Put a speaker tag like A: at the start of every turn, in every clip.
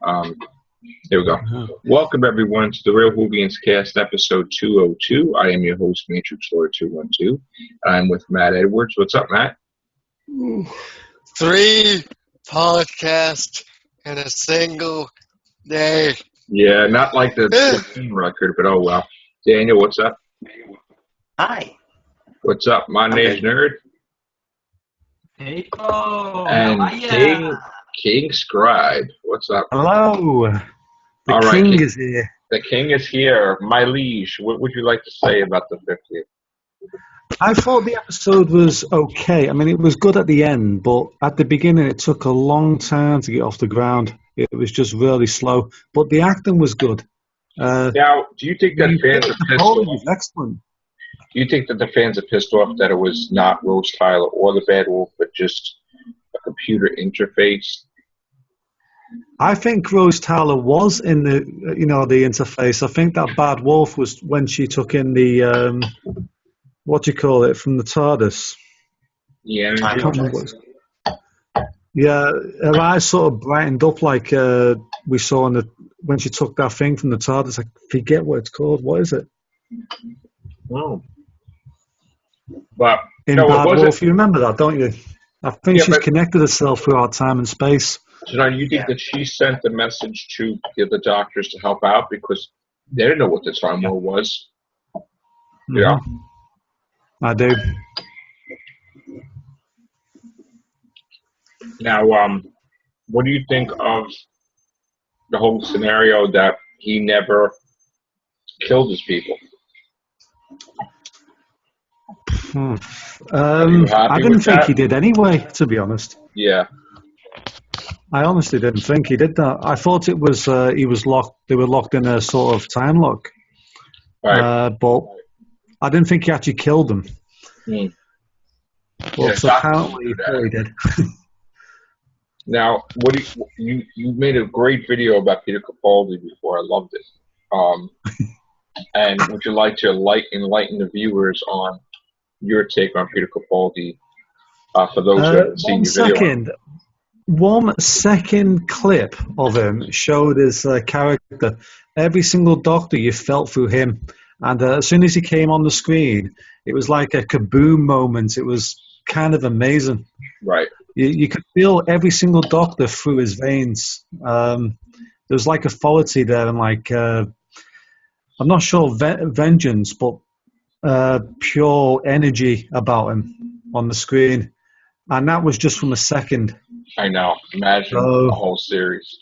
A: Um, Here we go. Welcome, everyone, to the Real Whovians Cast, episode 202. I am your host, Matrix Lord 212. I'm with Matt Edwards. What's up, Matt?
B: 3 podcasts in a single day.
A: Yeah, not like the 14 record, but oh well. Daniel, what's up?
C: Hi.
A: What's up? My name's Nerd.
C: Hey.
A: And King Scribe. What's up?
D: Hello. The
A: All right,
D: king is here.
A: The king is here. My liege, what would you like to say about the 50th?
D: I thought the episode was okay. I mean, it was good at the end, but at the beginning it took a long time to get off the ground. It was just really slow. But the acting was good.
A: Now, do you think that fans are pissed off?
D: Was excellent.
A: Do you think that the fans are pissed off that it was not Rose Tyler or the Bad Wolf, but just a computer interface?
D: I think Rose Tyler was in the interface. I think that Bad Wolf was when she took in the what do you call it from the TARDIS.
A: Yeah.
D: Yeah, her eyes sort of brightened up like we saw when she took that thing from the TARDIS. I forget what it's called. What is it?
A: Oh. But
D: in Bad Wolf, you remember that, don't you? I think she's connected herself throughout time and space.
A: So now you think that she sent the message to the other doctors to help out because they didn't know what the Time War was?
D: Mm-hmm.
A: Yeah.
D: I do.
A: Now, what do you think of the whole scenario that he never killed his people?
D: I didn't think he did anyway, to be honest.
A: Yeah.
D: I honestly didn't think he did that. I thought it was he was locked. They were locked in a sort of time lock.
A: Right.
D: But I didn't think he actually killed them.
A: Mm.
D: But apparently he did.
A: Now, what do you made a great video about Peter Capaldi before. I loved it. And would you like to enlighten the viewers on your take on Peter Capaldi for those who haven't seen your video?
D: 1 second clip of him showed his character. Every single doctor you felt through him. And as soon as he came on the screen, it was like a kaboom moment. It was kind of amazing.
A: Right.
D: You could feel every single doctor through his veins. There was like authority there and like, I'm not sure vengeance, but pure energy about him on the screen. And that was just from a second.
A: I know. Imagine the whole series.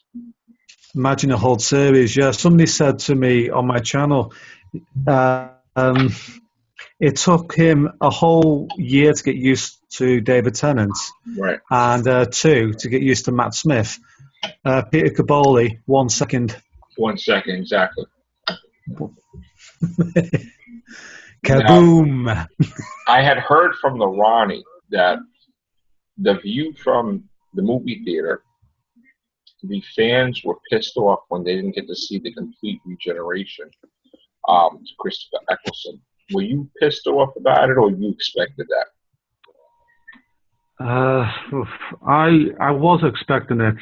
D: Imagine a whole series, yeah. Somebody said to me on my channel, it took him a whole year to get used to David Tennant.
A: Right.
D: And 2, to get used to Matt Smith. Peter Capaldi, 1 second.
A: 1 second, exactly.
D: Kaboom!
A: Now, I had heard from the Ronnie that the view from the movie theater, the fans were pissed off when they didn't get to see the complete regeneration to Christopher Eccleston. Were you pissed off about it, or you expected that?
D: I was expecting it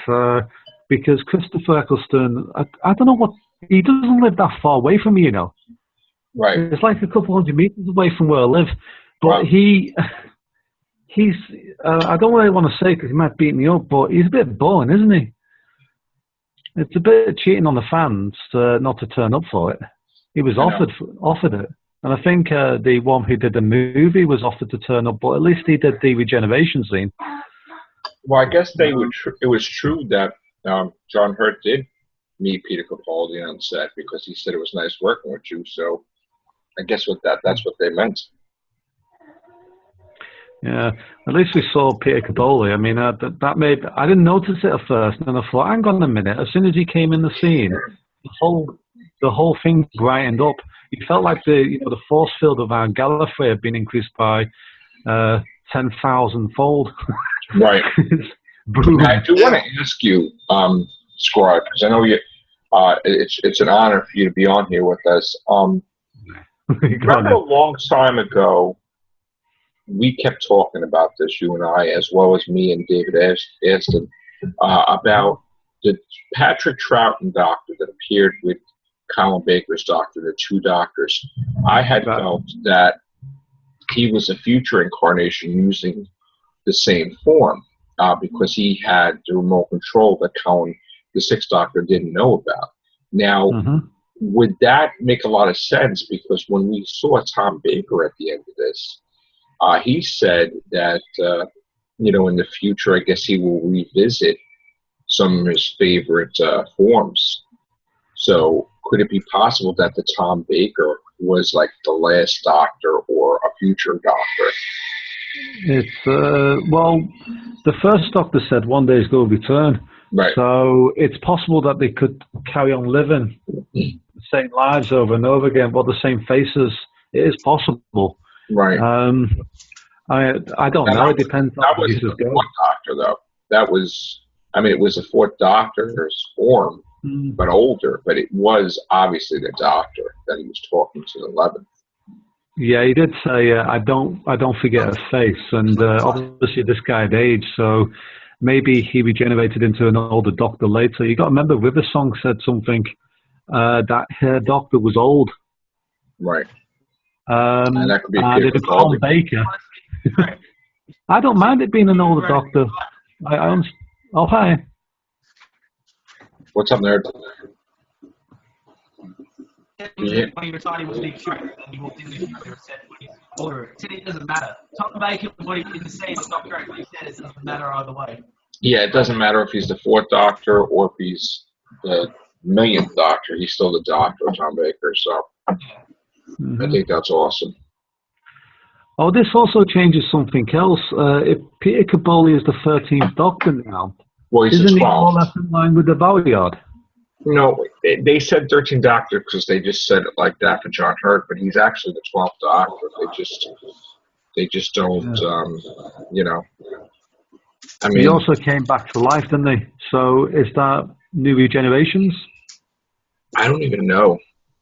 D: because Christopher Eccleston, I don't know what, he doesn't live that far away from me, you know.
A: Right.
D: It's like a couple hundred meters away from where I live, but
A: wow.
D: He's I don't really want to say because he might beat me up, but he's a bit boring, isn't he? It's a bit cheating on the fans not to turn up for it. He was offered it. And I think the one who did the movie was offered to turn up, but at least he did the regeneration scene.
A: Well, I guess it was true that John Hurt did meet Peter Capaldi on set because he said it was nice working with you. So I guess that's what they meant.
D: Yeah, at least we saw Peter Capaldi. I mean, that made I didn't notice it at first, and I thought, hang on a minute. As soon as he came in the scene, the whole thing brightened up. You felt like the force field of our Gallifrey had been increased by 10,000-fold.
A: Right.
D: Boom.
A: Now, I do want to ask you, Scribe, because I know you. It's an honor for you to be on here with us. Remember a long time ago, we kept talking about this, you and I, as well as me and David Aston, about the Patrick Troughton doctor that appeared with Colin Baker's doctor, the two doctors, I had felt that he was a future incarnation using the same form because he had the remote control that Colin, the Sixth Doctor, didn't know about. Now, would that make a lot of sense? Because when we saw Tom Baker at the end of this, he said that, in the future, I guess he will revisit some of his favorite forms. So could it be possible that the Tom Baker was like the last Doctor or a future Doctor?
D: It's, well, the first Doctor said one day is going to return.
A: Right.
D: So it's possible that they could carry on living the same lives over and over again, but the same faces. It is possible.
A: Right.
D: I don't know. It depends on
A: how the fourth Doctor, though. That was, it was a fourth Doctor's form, but older. But it was obviously the Doctor that he was talking to the 11th.
D: Yeah, he did say, I don't forget a face. And obviously this guy had aged, so maybe he regenerated into an older Doctor later. You got to remember, Riversong said something that her Doctor was old.
A: Right. And that could be
D: a Tom Baker. I don't mind it being an older Doctor. Oh, hi.
C: What's up, nerd?
E: Yeah. When you were talking, was being short, and you walked in there, you said, older. It doesn't matter. Tom Baker, what he didn't say, it's not correct what he said, it doesn't matter either way.
A: Yeah, it doesn't matter if he's the fourth Doctor or if he's the millionth Doctor. He's still the Doctor, Tom Baker. So I think that's awesome.
D: Oh, this also changes something else. If Peter Capaldi is the 13th Doctor now,
A: he's
D: isn't he more or less in line with the Valeyard?
A: No, they said 13th Doctor because they just said it like that for John Hurt, but he's actually the 12th Doctor. They just don't,
D: He also came back to life, didn't he? So is that new regenerations?
A: I don't even know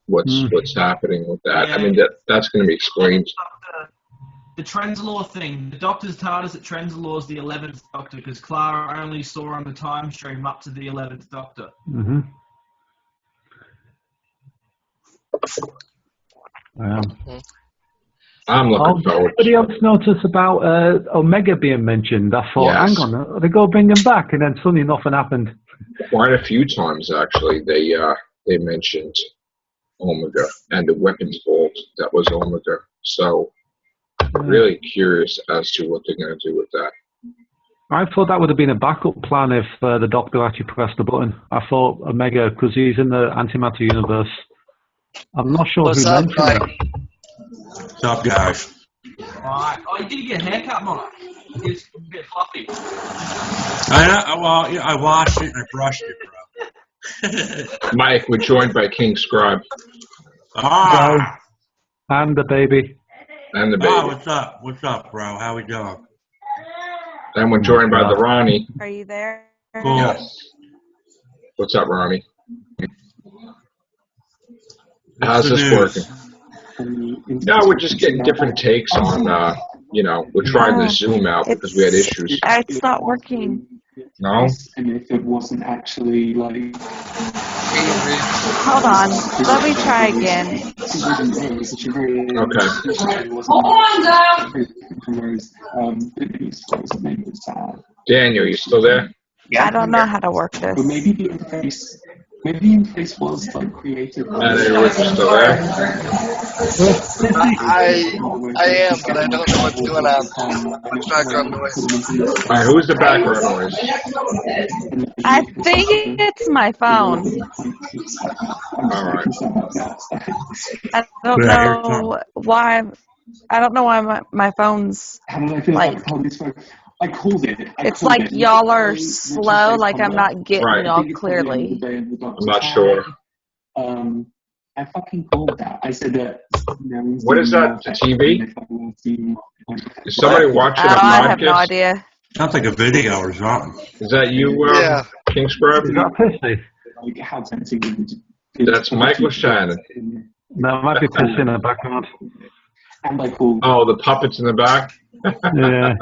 A: what's happening with that. Yeah. That's going to be explained.
E: The Trenzalore thing. The Doctor's TARDIS at Trenzalore is the 11th Doctor because Clara only saw on the time stream up to the 11th Doctor.
A: I'm looking forward.
D: Anybody else notice about Omega being mentioned? I thought, hang on, they go bring him back, and then suddenly nothing happened.
A: Quite a few times, actually, they mentioned Omega and the weapons vault that was Omega. So, really curious as to what they're going to do with that.
D: I thought that would have been a backup plan if the Doctor actually pressed the button. I thought Omega, because he's in the antimatter universe. I'm not sure who mentioned that.
F: What's up, guys?
E: Alright. Oh, you did get a haircut, Mike. It's a bit fluffy.
F: I washed it and I brushed it, bro.
A: Mike, we're joined by King Scribe.
D: And the baby.
A: And the baby.
F: What's up? What's up, bro? How we doing?
A: And we're joined by the Ronnie.
G: Are you there?
F: Cool.
A: Yes. What's up, Ronnie? How's this working? No, we're just getting different takes on, we're trying to zoom out because we had issues.
G: It's not working.
A: No?
C: And if it wasn't actually like...
G: Hold on. Let me try again.
A: Okay. Daniel, you still there?
G: I don't know how to work this.
C: But maybe the interface was like created.
A: You're still there?
B: I am, but I don't know what's going on. Background noise.
A: All right, who's the background noise?
G: I think it's my phone.
A: All right.
G: I don't know why. I don't know why my phone's like.
C: I called it.
G: It's like y'all are slow. Like I'm not getting y'all clearly.
A: I'm not sure.
C: I fucking called that. I said that.
A: What is that? The TV? Is somebody watching a podcast?
G: I have no idea.
F: Sounds like a video or something.
A: Is that you, King Scrub?
D: Is that Pissy?
A: That's Michael Shannon.
D: No, it might be Pissy in the background.
C: And I called.
A: Oh, the puppets in the back?
D: Yeah.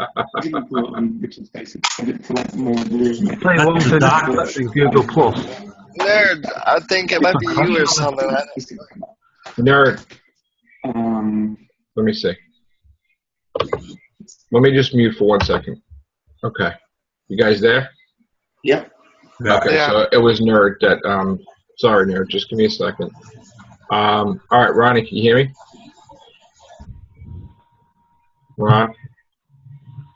C: Which is basically for like more than
D: Tell you one thing that's in Google Plus.
B: Nerd, I think it might be you or something.
A: Nerd. Let me see. Let me just mute for 1 second. Okay. You guys there?
C: Yep.
A: Okay,
B: Yeah.
A: so it was Nerd that, sorry, Nerd, just give me a second. All right, Ronnie, can you hear me?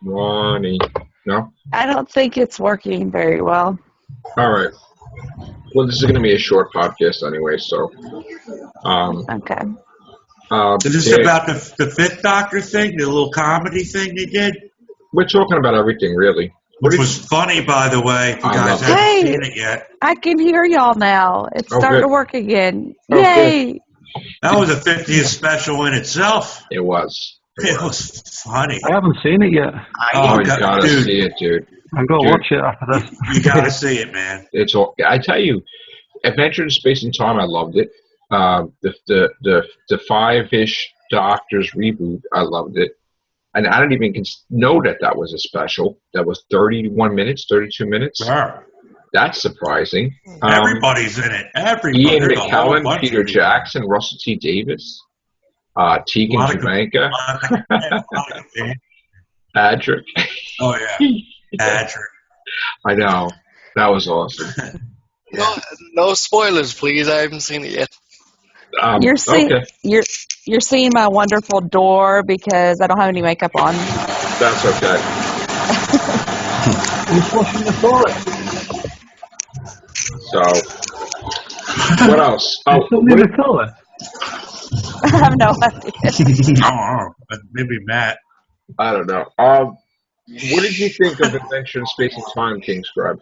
A: Ronnie, no?
G: I don't think it's working very well.
A: All right. Well, this is going to be a short podcast anyway, so.
G: Okay.
F: Is this about the Fifth Doctor thing, the little comedy thing they did?
A: We're talking about everything, really.
F: Which was funny, by the way. If you guys haven't
G: Hey,
F: seen it yet.
G: I can hear y'all now. It's starting to work again.
A: Oh,
G: Yay!
F: That was a 50th special in itself.
A: It was.
F: It was funny.
D: I haven't seen it yet.
A: Oh, you gotta see it, dude.
D: I'm gonna watch it after this.
F: You gotta see it, man.
A: It's all. I tell you, Adventure in Space and Time, I loved it. The 5-ish Doctors reboot, I loved it. And I didn't even know that was a special. That was 31 minutes, 32 minutes.
F: Sure.
A: That's surprising.
F: Everybody's in it. Everybody.
A: Ian McKellen, Peter Jackson, Russell T. Davis, Tegan Javanka, Patrick.
F: Oh, yeah. Patrick.
A: I know. That was awesome.
B: No spoilers, please. I haven't seen it yet.
G: You're seeing my wonderful door because I don't have any makeup on.
A: That's okay.
D: You're flushing the toilet.
A: So, what else?
D: Oh, in the toilet?
G: I have no idea.
F: I don't know. Maybe Matt.
A: I don't know. What did you think of Adventure in Space and Time, King Scribe?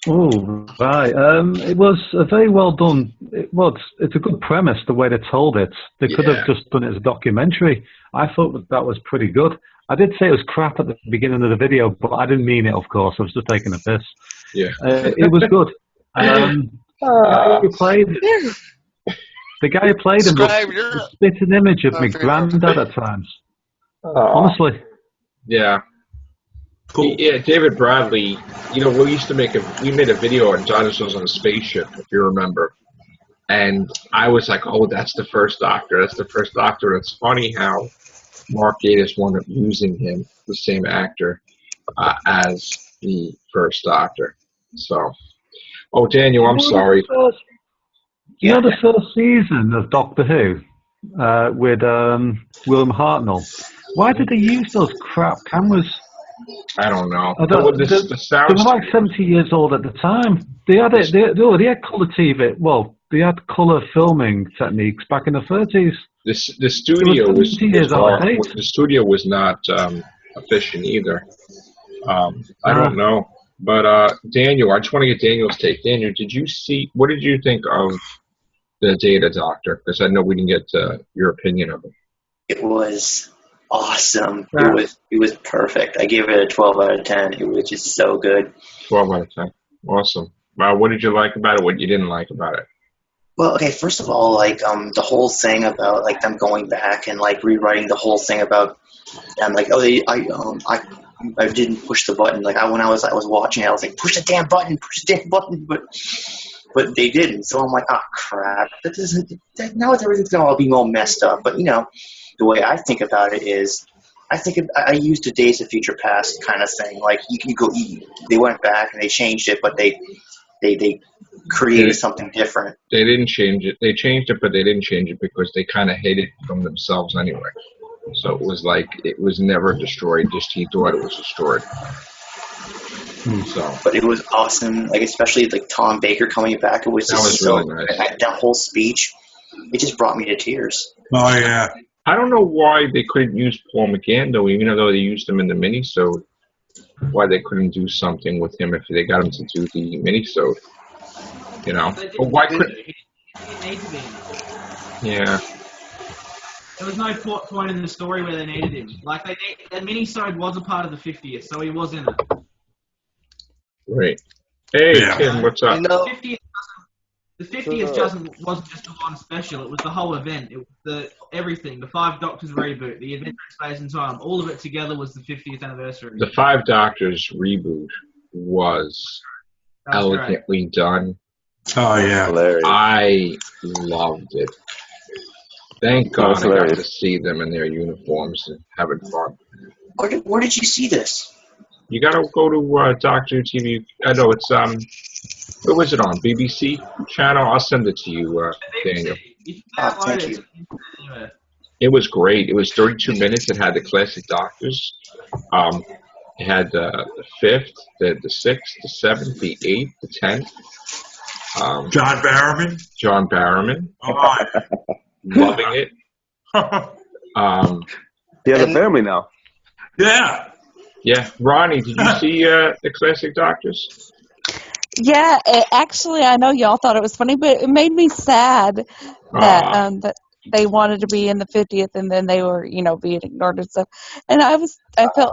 D: Oh, right. It was a very well done. It's a good premise, the way they told it. They could have just done it as a documentary. I thought that was pretty good. I did say it was crap at the beginning of the video, but I didn't mean it, of course. I was just taking a piss.
A: Yeah.
D: It was good. The guy who played him was a spitting image of my granddad at times. Honestly.
A: Yeah.
F: Cool.
A: Yeah, David Bradley. We used to we made a video on dinosaurs on a spaceship, if you remember. And I was like, oh, that's the first Doctor. That's the first Doctor. And it's funny how Mark Gatiss wound up using him, the same actor, as the first Doctor. So, Daniel, I'm sorry.
D: The first season of Doctor Who with William Hartnell. Why did they use those crap cameras?
A: I don't know.
D: They were like 70 years old at the time. They had colour TV. Well, they had colour filming techniques back in the 30s.
A: The studio the studio was not efficient either. I don't know. But Daniel, I just want to get Daniel's take. Daniel, what did you think of the Data Doctor? Because I know we didn't get your opinion of it.
H: It was awesome. It was perfect. I gave it a 12 out of 10. It was just so good.
A: 12 out of 10. Awesome. What did you like about it? What you didn't like about it?
H: Well, okay, first of all, the whole thing about them going back and rewriting the whole thing about them I didn't push the button. When I was watching it, I was like, push the damn button, but they didn't. So I'm like, oh crap. Now everything's gonna all be all messed up. But the way I think about it is, I used the Days of Future Past kind of thing. They went back and they changed it, but they created something different.
A: They didn't change it. They changed it, but they didn't change it because they kind of hated it from themselves anyway. So it was it was never destroyed. Just he thought it was destroyed. So,
H: but it was awesome. Especially Tom Baker coming back. It was just
A: really nice.
H: That whole speech, it just brought me to tears.
F: Oh yeah.
A: I don't know why they couldn't use Paul McGann though, even though they used him in the minisode. Why they couldn't do something with him if they got him to do the minisode? But why couldn't? Yeah.
E: There was no point in the story where they needed him. The minisode was a part of the 50th, so he was in it.
A: Right. Hey, Tim, what's up?
E: The 50th wasn't just a one special. It was the whole event. It was everything. The 5 Doctors reboot, the Adventure in Space and Time. All of it together was the 50th anniversary.
A: The 5 Doctors reboot was elegantly done.
F: Oh, yeah.
I: Hilarious.
A: I loved it. Thank God I got to see them in their uniforms and having fun.
H: Where did you see this?
A: You got to go to Doctor TV. I know it's where was it on? BBC channel. I'll send it to you, Daniel.
H: Thank you.
A: It was great. It was 32 minutes. It had the classic Doctors. It had the 5th, the 6th, the 7th, the 8th, the 10th.
F: John Barrowman.
A: Oh, loving it.
I: He has a family now.
F: Yeah.
A: Yeah. Ronnie, did you see the classic Doctors?
G: Yeah, actually, I know y'all thought it was funny, but it made me sad that that they wanted to be in the 50th and then they were, being ignored and stuff. And I felt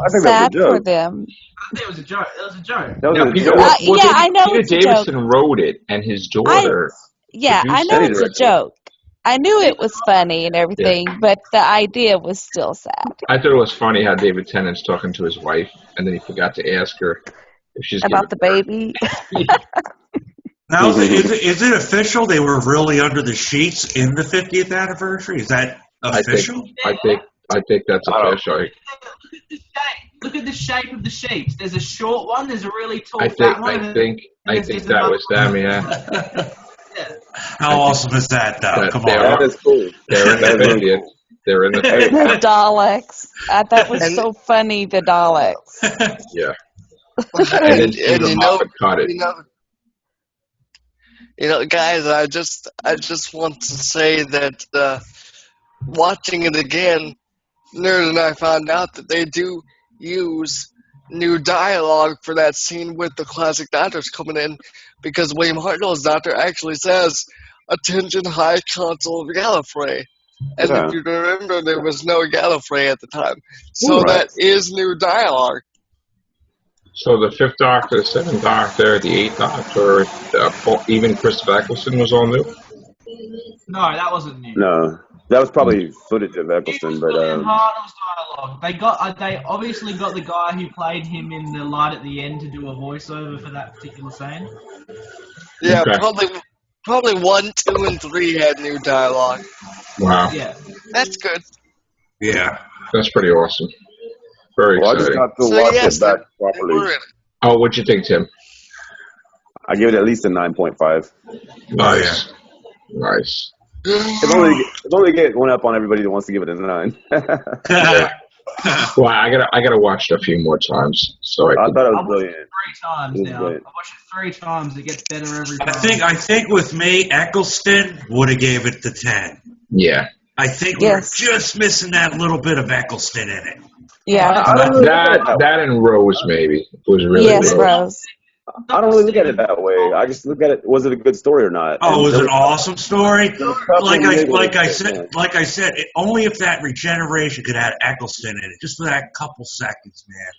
G: sad for them.
E: I think it was a joke. It was a joke.
G: I know
A: Peter
G: it's a
A: Davison
G: joke.
A: wrote it, and his daughter.
G: I know it's a joke. I knew it was funny and everything, but the idea was still sad.
A: I thought it was funny how David Tennant's talking to his wife, and then he forgot to ask her if she's
G: about the baby.
F: Now, is it official they were really under the sheets in the 50th anniversary? Is that official?
A: I think that's official.
E: Look at the shape of the sheets. There's a short one. There's a really tall
A: fat
E: one.
A: I think that was them. Yeah.
F: How awesome is that, though? Come on.
I: That is cool.
A: They're in the 50th. They're in the 50th.
G: The Daleks. That was so funny. The Daleks.
A: Yeah. And cut it.
B: Guys, I just want to say that watching it again, Nerd and I found out that they do use new dialogue for that scene with the classic Doctors coming in, because William Hartnell's Doctor actually says, "Attention, High Consul Gallifrey." And if you remember, there was no Gallifrey at the time. So that is new dialogue.
A: So the 5th Doctor, the 7th Doctor, the 8th Doctor, even Christopher Eccleston was all new?
E: No, that wasn't new.
I: No, that was probably footage of Eccleston, but
E: Hartnell's dialogue. They obviously got the guy who played him in The Light at the End to do a voiceover for that particular scene.
B: Yeah, probably 1, 2, and 3 had new dialogue.
A: Wow.
E: Yeah.
B: That's good.
F: Yeah.
A: That's pretty awesome. Very exciting.
I: I just got to watch it back properly.
A: Oh, what'd you think, Tim?
I: I give it at least a 9.5.
A: Nice. Nice.
I: It's only going up on everybody that wants to give it a 9.
A: Well, I gotta watch it a few more times. So
I: I thought it was brilliant.
E: 3 times now. I watched it 3 times. It gets better every time.
F: I think with me, Eccleston would have gave it the 10.
A: Yeah.
F: I think we're just missing that little bit of Eccleston in it.
G: Yeah.
A: That and Rose maybe was really
G: Rose.
I: I don't really look at it that way. I just look at it. Was it a good story or not?
F: Oh, it was an awesome story. Like I said, only if that regeneration could add Eccleston in it, just for that couple seconds, man,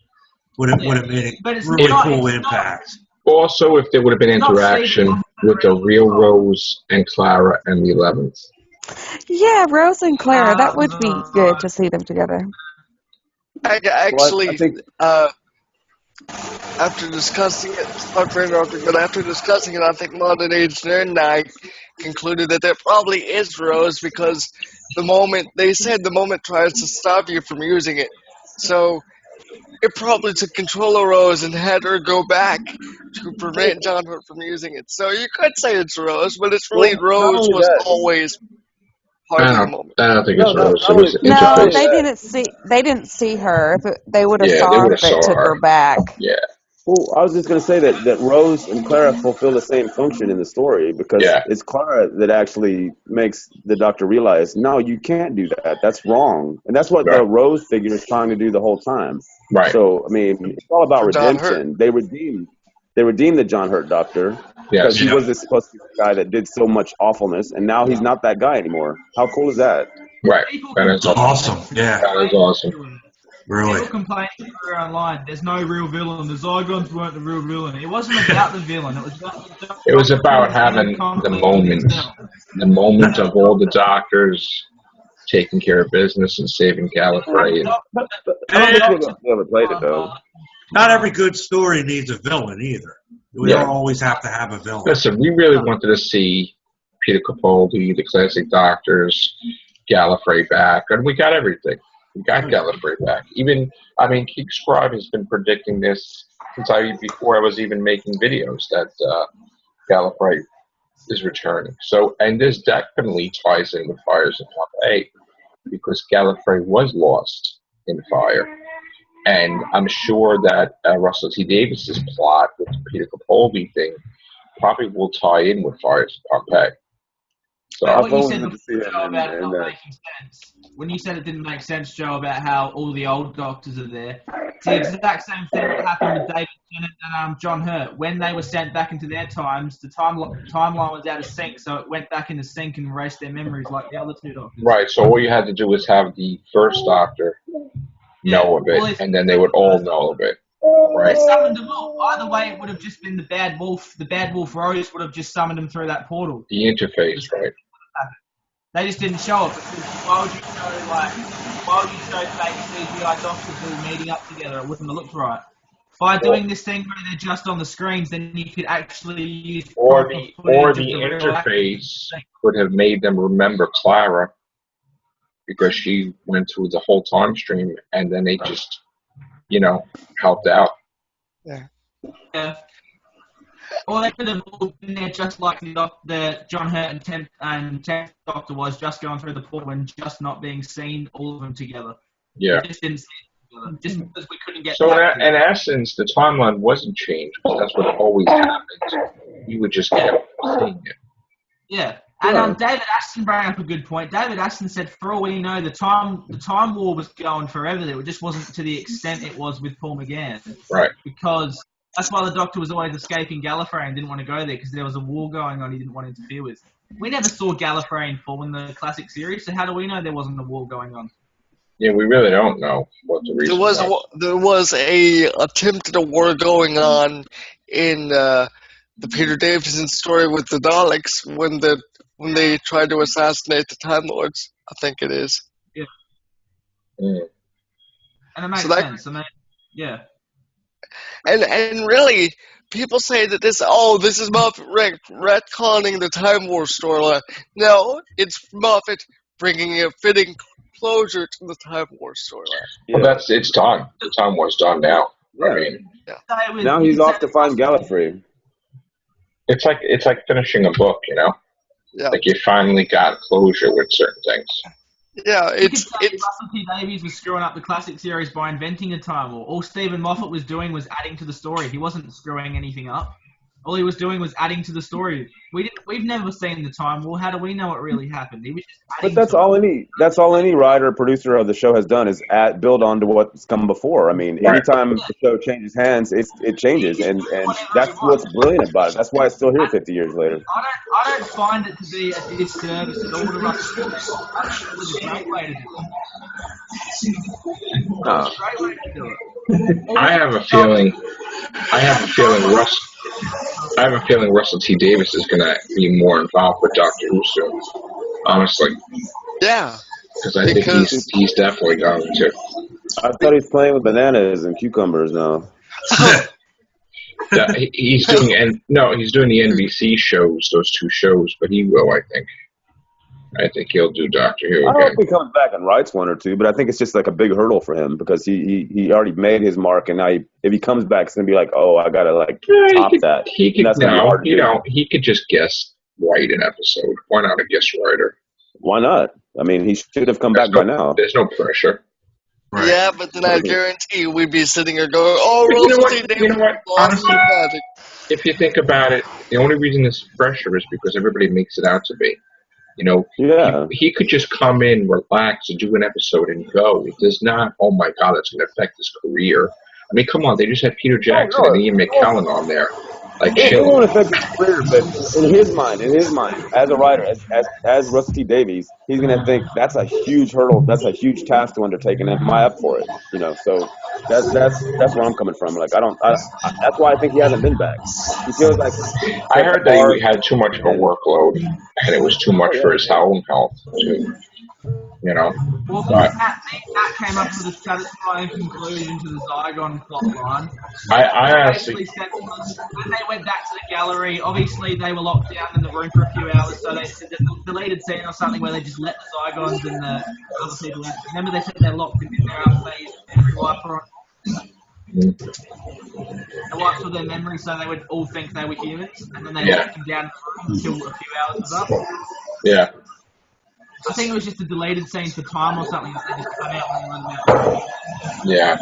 F: would have made a really cool impact.
A: Also, if there would have been interaction with the real Rose and Clara and the 11th.
G: Yeah, Rose and Clara. That would be good to see them together.
B: After discussing it, I think Modern Age Nerd and I concluded that there probably is Rose, because the moment tries to stop you from using it. So it probably took control of Rose and had her go back to prevent John Hurt from using it. So you could say it's Rose, but it's really Rose was always part of the moment.
A: I don't think it's Rose. It was
G: No, they didn't see her. They would have saw her if it took her back.
A: Yeah.
I: Well, I was just going to say that Rose and Clara fulfill the same function in the story, because it's Clara that actually makes the Doctor realize, no, you can't do that. That's wrong. And that's what the Rose figure is trying to do the whole time.
A: Right.
I: So, I mean, it's all about redemption. They redeemed the John Hurt Doctor, because he was supposed to be the guy that did so much awfulness, and now he's not that guy anymore. How cool is that?
A: Right. That is
F: awesome. Yeah.
A: That is awesome.
F: Really?
E: People complain online. There's no real villain. The Zygons weren't the real villain. It wasn't about the villain.
A: It was about having the moment of all the doctors taking care of business and saving Gallifrey.
I: I don't think we ever played it though.
F: Not every good story needs a villain either. We don't always have to have a villain.
A: Listen, we really wanted to see Peter Capaldi, the classic doctors, Gallifrey back, and we got everything. We got Gallifrey back. Keith Scribe has been predicting this since before I was even making videos that Gallifrey is returning. So, and this definitely ties in with Fires in Pompeii because Gallifrey was lost in fire. And I'm sure that Russell T. Davis's plot with the Peter Capaldi thing probably will tie in with Fires in Pompeii. So
E: what you said before, Joe, about it not making sense. When you said it didn't make sense, Joe, about how all the old doctors are there, it's the exact same thing that happened with David Tennant and John Hurt. When they were sent back into their times, the timeline was out of sync, so it went back into sync and erased their memories like the other two doctors.
A: Right, so all you had to do was have the first doctor know of it, and then they would all know of it. Right.
E: They summoned them all. Either way, it would have just been the Bad Wolf. The Bad Wolf Rose would have just summoned them through that portal.
A: The interface, right?
E: They just didn't show it because why would you show fake CGI doctors all meeting up together? It wouldn't have looked right. By doing this thing where they're just on the screens, then you could actually use
A: or the interface would have made them remember Clara because she went through the whole time stream, and then they just, helped out.
E: Yeah. Or they could have all been there just like the John Hurt and 10th Doctor was, just going through the portal and just not being seen, all of them together.
A: Yeah.
E: We just didn't see it together, just because we couldn't get.
A: So in essence, the timeline wasn't changed because that's what always happens. You would just keep seeing it.
E: Yeah. And David Ashton brought up a good point. David Ashton said, for all we know, the time war was going forever. It just wasn't to the extent it was with Paul McGann.
A: Right.
E: Because that's why the Doctor was always escaping Gallifrey and didn't want to go there because there was a war going on he didn't want to interfere with. We never saw Gallifrey in full in the classic series, so how do we know there wasn't a war going on?
A: Yeah, we really don't know what the reason was.
B: There was a attempted war going on in the Peter Davison story with the Daleks when they tried to assassinate the Time Lords, I think it is.
E: Yeah.
A: Mm.
E: And it makes sense. Yeah.
B: And really, people say that this is Moffat retconning the Time War storyline. No, it's Moffat bringing a fitting closure to the Time War storyline.
A: Well, it's done. The Time War's done now.
I: Yeah. Now he's off to find Gallifrey.
A: It's like finishing a book,
B: Yeah.
A: Like you finally got closure with certain things.
B: Yeah,
E: Russell T Davies was screwing up the classic series by inventing a time war. All Stephen Moffat was doing was adding to the story. He wasn't screwing anything up. All he was doing was adding to the story. We've never seen the time war. How do we know what really happened? He was just adding.
I: But that's all any writer or producer of the show has done is build on to what's come before. I mean, anytime the show changes hands, it changes, and that's what's brilliant about it. That's why it's still here 50 years later.
E: I don't find it to be a disservice at all to Russell. I think it was a great way to do it.
A: I have a feeling Russell T. Davis is going to be more involved with Doctor Who soon. Honestly.
B: Yeah.
A: Because I think he's definitely going to.
I: I thought he's playing with bananas and cucumbers now.
A: Yeah, he's doing the NBC shows, those two shows, but he will, I think. I think he'll do Doctor Who again.
I: I don't know if he comes back and writes one or two, but I think it's just like a big hurdle for him because he already made his mark, and now if he comes back, it's gonna be like, oh, I gotta top that.
A: He could just guest write an episode. Why not a guest writer?
I: Why not? I mean, he should have come back by now.
A: There's no pressure.
B: Right. Yeah, but then I guarantee we'd be sitting here going, "Oh,
A: you know what? Honestly, if you think about it, the only reason this pressure is because everybody makes it out to be. He could just come in, relax, and do an episode and go. It does not, oh my God, it's going to affect his career. I mean, come on, they just had Peter Jackson and Ian McKellen on there. Like
I: it won't affect his career, but in his mind, as a writer, as Russell T Davies, he's gonna think that's a huge hurdle, that's a huge task to undertake, and am I up for it? So that's where I'm coming from. Like that's why I think he hasn't been back. He feels like
A: I heard that he had too much of a workload, and it was too much for his own health too.
E: Well, that came up with a satisfying conclusion to the Zygon plotline.
A: I honestly
E: said when they went back to the gallery, obviously they were locked down in the room for a few hours, so they said the deleted scene or something where they just let the Zygons and the other people out. Remember they said they locked them in there after they used memory wiper on. They wiped all their memory so they would all think they were humans, and then they locked them down until a few hours was up.
A: Yeah.
E: I think it was just a deleted scene for time or something that they just cut out when they run out.
A: Yeah.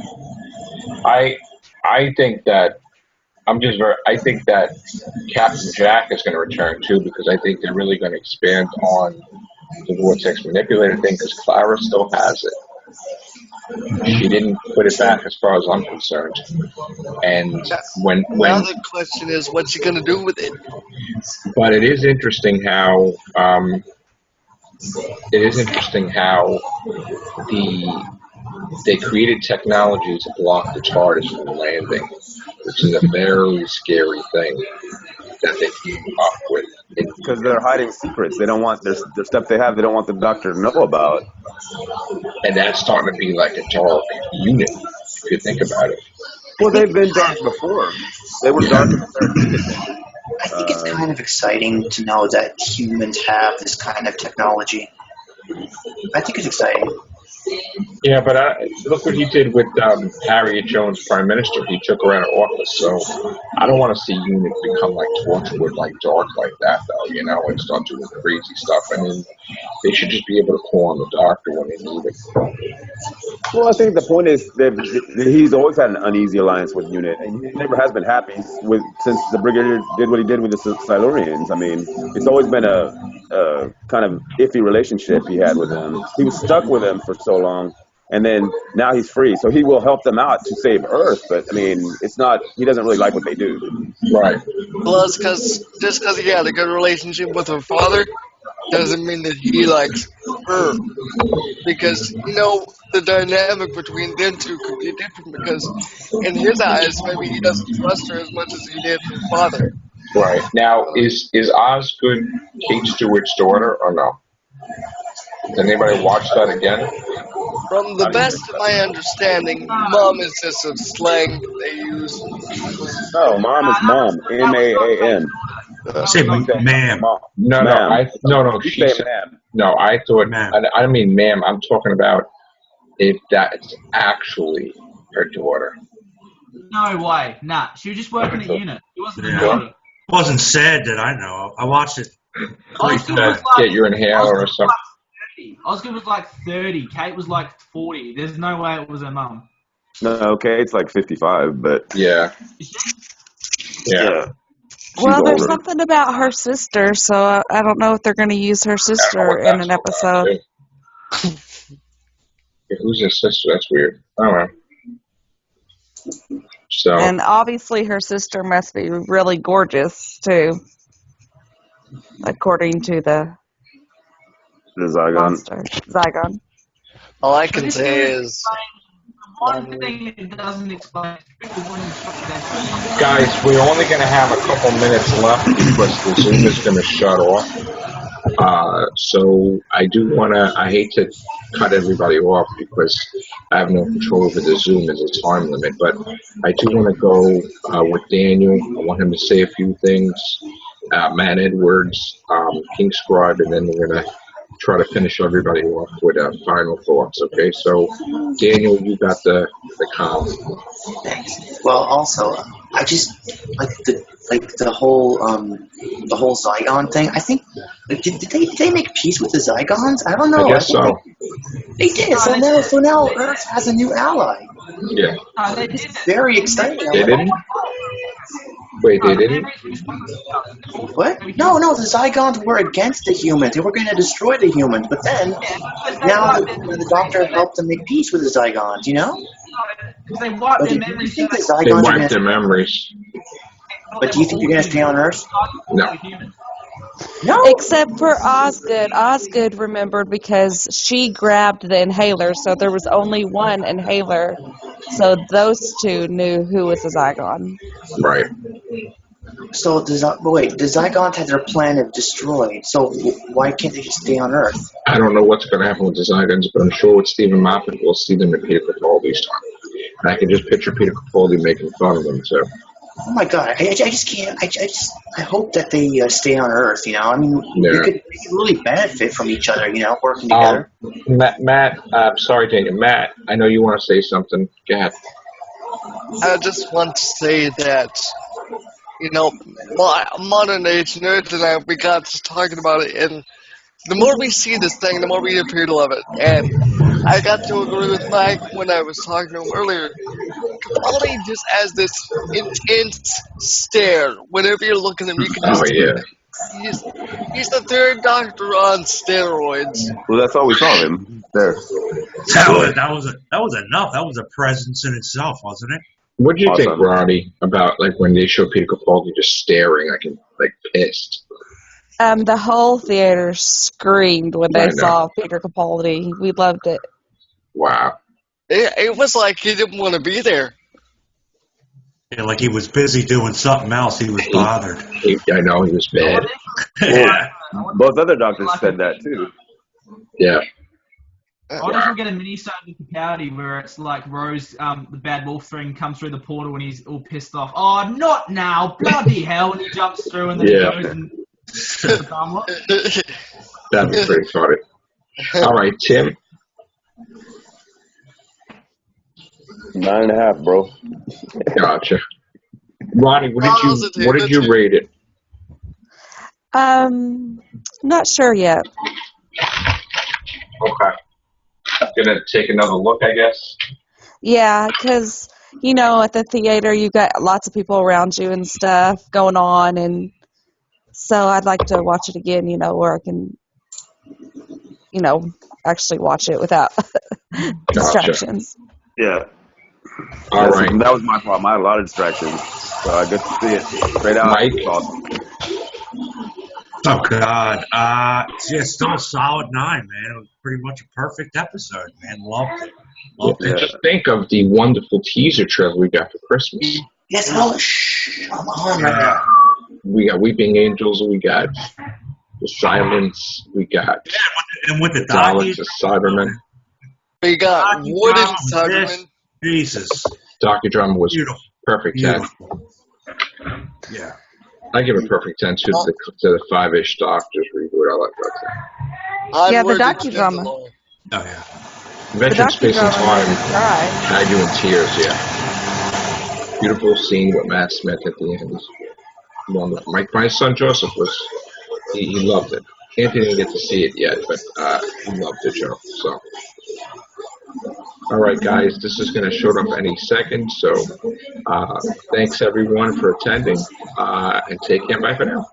A: I think that I think that Captain Jack is going to return too, because I think they're really going to expand on the Vortex Manipulator thing, because Clara still has it. She didn't put it back as far as I'm concerned. And when
B: now the question is, what's she going to do with it?
A: But it is interesting how they created technology to block the TARDIS from landing, which is a very scary thing that they came up with.
I: Because they're hiding secrets. They don't want there's stuff they have. They don't want the Doctor to know about.
A: And that's starting to be like a dark unit, if you think about it.
I: Well, they've been dark before. They were dark in the Therapeutic.
H: I think it's kind of exciting to know that humans have this kind of technology. I think it's exciting.
A: Yeah, but look what he did with Harriet Jones, Prime Minister. He took her out of office. So I don't want to see units become like Torchwood, like dark like that, though, and start doing crazy stuff. I mean, they should just be able to call on the Doctor when they need it.
I: Well, I think the point is that he's always had an uneasy alliance with UNIT, and he never has been happy since the Brigadier did what he did with the Silurians. I mean, it's always been a kind of iffy relationship he had with them. He was stuck with them for so long, and then now he's free, so he will help them out to save Earth. But I mean, it's not. He doesn't really like what they do.
A: Right.
B: Plus, just because he had a good relationship with her father doesn't mean that he likes her, because the dynamic between them two could be different, because in his eyes maybe he doesn't trust her as much as he did her father.
A: Right. Now, is Osgood Kate Stewart's daughter or no? Did anybody watch that again?
B: From the best of my understanding, Mom is just a slang they use.
I: No, Mom is Mom. M-A-A-M.
F: Say ma'am.
A: No. She said ma'am. No, I thought. I don't mean ma'am. I'm talking about if that's actually her daughter.
E: No way. Nah, she was just working at UNIT. It wasn't a
F: daughter. It wasn't said that I know. I watched it.
A: Get your inhaler or something.
E: Oscar was like 30. Kate was like 40. There's no way it was her mum.
I: No, Kate's like 55, but
A: yeah. Yeah.
G: Well, there's something about her sister, so I don't know if they're going to use her sister in an episode.
A: Who's his sister? That's weird. I don't know. So.
G: And obviously her sister must be really gorgeous, too. According to the
I: Zygon.
G: Monster. Zygon.
B: All I can say is...
E: One thing it doesn't explain...
A: Guys, we're only going to have a couple minutes left because the Zoom is going to shut off. So I do want to... I hate to cut everybody off because I have no control over the Zoom. There's a time limit. But I do want to go with Daniel. I want him to say a few things. Matt Edwards, King Scribe, and then we're going to try to finish everybody off with final thoughts, okay? So, Daniel, you got the calm.
H: Thanks. Well, also, I just like the whole Zygon thing. I think did they make peace with the Zygons? I don't know.
A: I guess so.
H: They did. So now Earth has a new ally.
A: Yeah.
H: It's very exciting.
A: They didn't? Wait, they didn't?
H: What? No, the Zygons were against the humans. They were going to destroy the humans. But then, now the Doctor helped them make peace with the Zygons,
E: They wiped their memories.
A: They wiped their memories.
H: But do you think you're going to stay on Earth?
A: No.
H: No.
G: Except for Osgood. Osgood remembered because she grabbed the inhaler, so there was only one inhaler. So those two knew who was the Zygon.
A: Right.
H: So the Zygons had their planet destroyed. So why can't they just stay on Earth?
A: I don't know what's going to happen with the Zygons, but I'm sure with Stephen Moffat we'll see them in Peter Capaldi's time. And I can just picture Peter Capaldi making fun of them too.
H: Oh my God! I just can't. I hope that they stay on Earth. I mean,
A: Yeah.
H: they could really benefit from each other. Working together.
A: Matt, sorry, Daniel. Matt, I know you want to say something. Go ahead.
B: I just want to say that, modern age nerds and I, we got to talking about it, and the more we see this thing, the more we appear to love it. And I got to agree with Mike when I was talking to him earlier. Capaldi just has this intense stare. Whenever you look at him, you can just...
A: Oh, yeah.
B: He's the third Doctor on steroids.
I: Well, that's all we saw of him there.
F: That was enough. That was a presence in itself, wasn't it?
A: What do you think, Roddy, about when they show Peter Capaldi just staring, pissed?
G: The whole theater screamed when they saw Peter Capaldi. We loved it.
A: Wow.
B: It was like he didn't want to be there.
F: Yeah, like he was busy doing something else. He was bothered.
A: I know, he was bad.
F: Yeah.
I: Both other doctors said that, too.
A: Yeah.
E: I just want to get a mini-sode with Capaldi where it's like Rose, the bad wolf thing, comes through the portal and he's all pissed off. Oh, not now! Bloody hell! And he jumps through and then he goes and...
A: That'd be pretty funny. All right, Tim.
I: 9.5, bro.
A: Gotcha. Ronnie, what did you rate it?
G: Not sure yet.
A: Okay. Gonna take another look, I guess.
G: Yeah, because at the theater you got lots of people around you and stuff going on, and so I'd like to watch it again. Where I can, actually watch it without distractions.
I: Yeah.
A: All right.
I: That was my problem. I had a lot of distractions, so I get to see it straight out.
A: Mike?
I: Awesome.
F: Oh, God. Still a solid 9, man. It was pretty much a perfect episode, man. Loved it.
A: Just think of the wonderful teaser trailer we got for Christmas.
H: Yes, I'm on right now.
A: We got Weeping Angels, we got The Silence, we got
F: and with the
A: Daleks, the Cybermen.
B: We got Wooden Cybermen.
F: Jesus.
A: Docudrama was
F: Beautiful.
A: perfect 10.
F: Yeah.
A: I give a perfect 10 to the 5-ish Doctors reboot. I like that.
G: Yeah, the docudrama.
F: Oh, yeah.
A: Adventure Space and Time had you in tears, yeah. Beautiful scene with Matt Smith at the end. Wonderful. My son Joseph he loved it. Anthony didn't get to see it yet, but he loved it, Joe. So, all right, guys, this is going to show up any second. So, thanks everyone for attending, and take care. Bye for now.